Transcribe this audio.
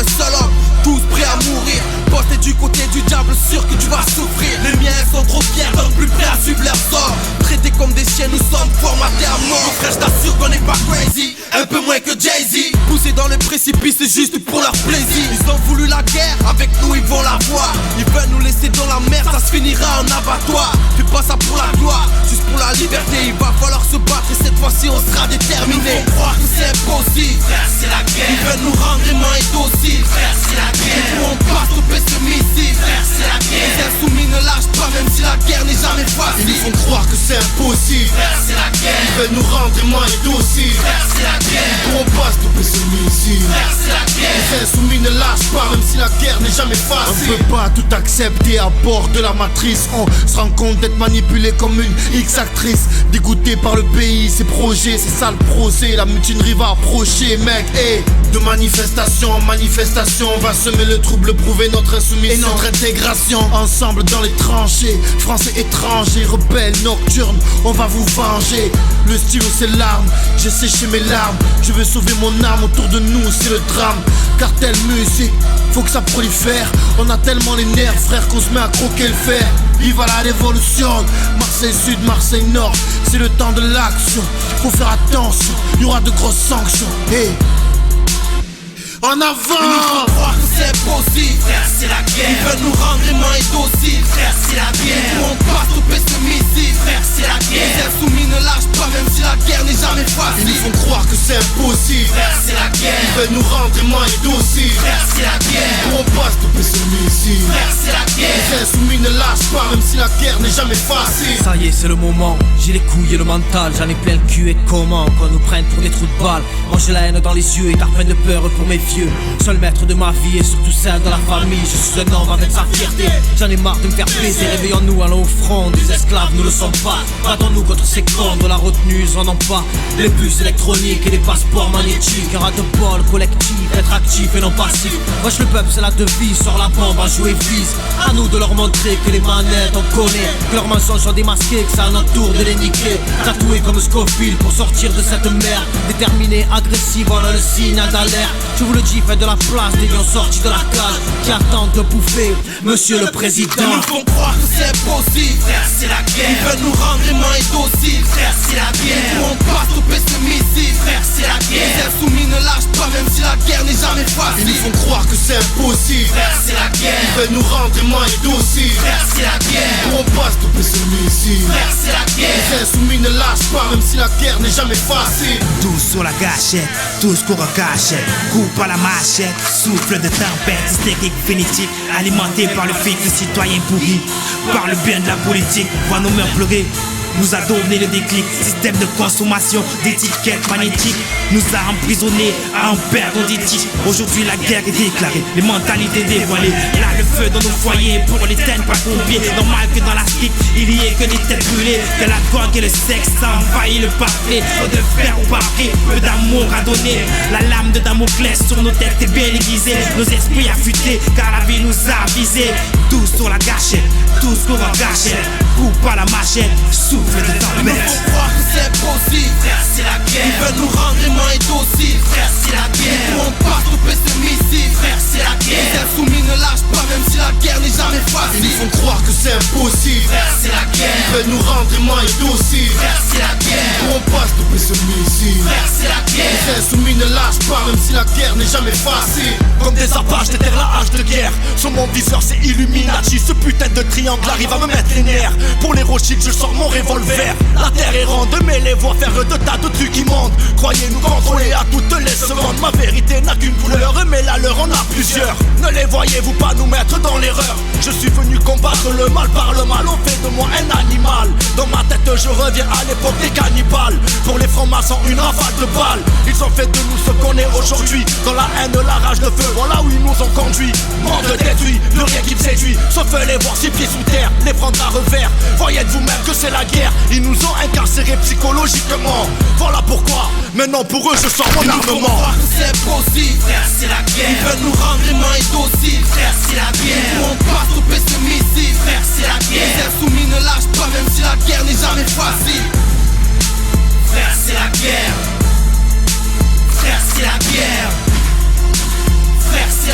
seul homme, tous prêts à mourir. Poste t'es du côté du diable, sûr que tu vas souffrir. Les miens sont trop fiers, donc plus prêts à suivre leur sort. Traités comme des chiens, nous sommes formatés à mort. Mon frère, je t'assure qu'on n'est pas crazy, un peu moins que Jay-Z. Poussés dans le précipice, c'est juste pour leur plaisir. Ils ont voulu la guerre, avec nous ils vont la voir. Ils veulent nous laisser dans la merde, ça se finira en abattoir. Fais pas ça pour la gloire, juste pour la liberté. Il va falloir se battre et cette fois-ci on sera déterminés. Ils vont croire que c'est impossible, frère c'est la guerre. Ils veulent nous rendre aimants et dociles, frère c'est la guerre. Ils pourront pas stopper ce missile, frère c'est la guerre. Les insoumis ne lâchent pas même si la guerre n'est jamais facile. Ils nous font croire que c'est impossible, frère c'est la guerre. Ils veulent nous rendre aimants et dociles, frère c'est la guerre. Ils pourront pas stopper ce missile, frère c'est la guerre. Les insoumis ne lâchent pas même si la guerre n'est jamais facile. On peut pas tout accepter à bord de la matrice. On se rend compte d'être manipulé comme une X-actrice. Dégoûté par le pays, ses projets, ses sales procès. La mutinerie va approcher mec, hey. De manifestation en manifestation, on va semer le trouble, prouver notre insoumission et notre intégration. Ensemble dans les tranchées, français étrangers, rebelles nocturnes, on va vous venger. Le stylo c'est l'arme, j'ai séché mes larmes. Je veux sauver mon âme, autour de nous c'est le drame. Cartel musique, faut que ça prolifère. On a tellement les nerfs frère qu'on se met à croquer le fer. Vive à la révolution, Marseille Sud, Marseille Nord. C'est le temps de l'action, faut faire attention, il y aura de grosses sanctions, hey. En avant! Ils nous font croire que c'est impossible, frère c'est la guerre. Ils veulent nous rendre aimants et dociles, frère c'est la guerre. Ils pourront pas stopper ce missile, frère c'est la guerre. Les insoumis ne lâchent pas même si la guerre n'est jamais facile. Ils nous font croire que c'est impossible, frère c'est la guerre. Ils veulent nous rendre aimants et dociles, frère c'est la guerre. Ils pourront pas stopper ce missile, frère c'est la guerre. Les insoumis ne lâchent pas même si la guerre n'est jamais facile. Ça y est c'est le moment, j'ai les couilles et le mental. J'en ai plein le cul et comment qu'on nous prenne pour des trous de balles. Moi j'ai la haine dans les yeux et t'as peine de peur pour mes vieux. Seul maître de ma vie et surtout celle de la famille. Je suis un homme avec sa fierté. J'en ai marre de me faire plaisir. Réveillons-nous, allons au front. Des esclaves, nous le sommes pas. Battons-nous contre ces cons de la retenue, ils en ont pas. Les puces électroniques et les passeports magnétiques. Un ras de bol collectif, être actif et non passif. Wesh le peuple c'est la devise, sort la bombe, à jouer vise. À nous de leur montrer que les manettes on connaît. Que leurs mensonges sont démasqués, que c'est à notre tour de les niquer. Tatoués comme Scofield pour sortir de cette merde. Déterminés, agressifs, voilà le signal d'alerte. Je vous le dis, faites de la place, des lions sortis de la cage qui attendent de bouffer, monsieur le président. Ils nous font croire que c'est impossible, frère c'est la guerre. Ils veulent nous rendre aimants et dociles, frère c'est la guerre. Ils pourront pas stopper ce missile, frère c'est la guerre. Les insoumis ne lâchent pas même si la guerre n'est jamais facile. Ils nous font croire que c'est impossible, frère c'est la guerre. Ils veulent nous rendre aimants et dociles, frère c'est la guerre. Ils pourront pas stopper ce missile, frère c'est la guerre. Les insoumis ne lâchent pas même si la guerre n'est jamais facile. Tous sur la gâchette, tous courent en cachette. Coupe à la machette, souffle de tempête, hystérique finitique, alimenté par le fake de citoyens pourris. Par le bien de la politique, voit nos mœurs pleurer. Nous a donné le déclic, système de consommation d'étiquettes magnétiques nous a emprisonnés à en perdre d'éthique. Aujourd'hui la guerre est déclarée, les mentalités dévoilées. Là le feu dans nos foyers pour l'éteindre pas pompier. Normal que dans la street il y ait que des têtes brûlées, que la drogue et le sexe envahissent le parfait. Trop de fer au parquet, peu d'amour à donner. La lame de Damoclès sur nos têtes est bien aiguisée. Nos esprits affûtés car la vie nous a visés. Tous sur la gâchette, tous courent en gâchette. Coupe à la machette, souffle de tempête. Ils nous font croire que c'est impossible, frère c'est la guerre. Ils veulent nous rendre aimants et dociles, frère c'est la guerre. Ils pourront pas stopper ce missile, frère c'est la guerre. Les insoumis ne lâchent pas même si la guerre n'est jamais facile. Ils nous font croire que c'est impossible, frère c'est la guerre. Ils veulent nous rendre aimants et dociles, frère c'est la guerre. Ils pourront pas stopper ce missile, frère c'est la guerre. Les insoumis ne lâchent pas même si la guerre n'est jamais facile. Comme des apaches, déterre la hache de guerre. Sur mon viseur c'est Illuminati. Ce putain de triangle arrive à me mettre les nerfs. Pour les Rothschild je sors mon revolver. La terre est ronde mais les voix faire de tas de trucs immondes. Croyez-nous contrôler à toutes les secondes. Ma vérité n'a qu'une couleur mais la leur en a plusieurs. Ne les voyez-vous pas nous mettre dans l'erreur. Je suis venu combattre le mal par le mal. On fait de moi un animal. Dans ma tête je reviens à l'époque des cannibales. Pour les francs-maçons une rafale de balles. Ils ont fait de nous ce qu'on est aujourd'hui. Dans la haine, la rage de feu, voilà où ils nous ont conduits. Monde détruit, plus rien qui me séduit. Sauf les voir 6 pieds sous terre, les prendre à revers. Voyez de vous-même que c'est la guerre. Ils nous ont incarcérés psychologiquement. Voilà pourquoi, maintenant pour eux je sors mon armement. Ils nous font croire que c'est impossible, frère c'est la guerre. Ils veulent nous rendre aimants et dociles, frère c'est la guerre. Ils pourront pas stopper ce missile, frère c'est la guerre. Les insoumis ne lâchent pas même si la guerre n'est jamais facile. Frère c'est la guerre. Frère c'est la guerre. Frère c'est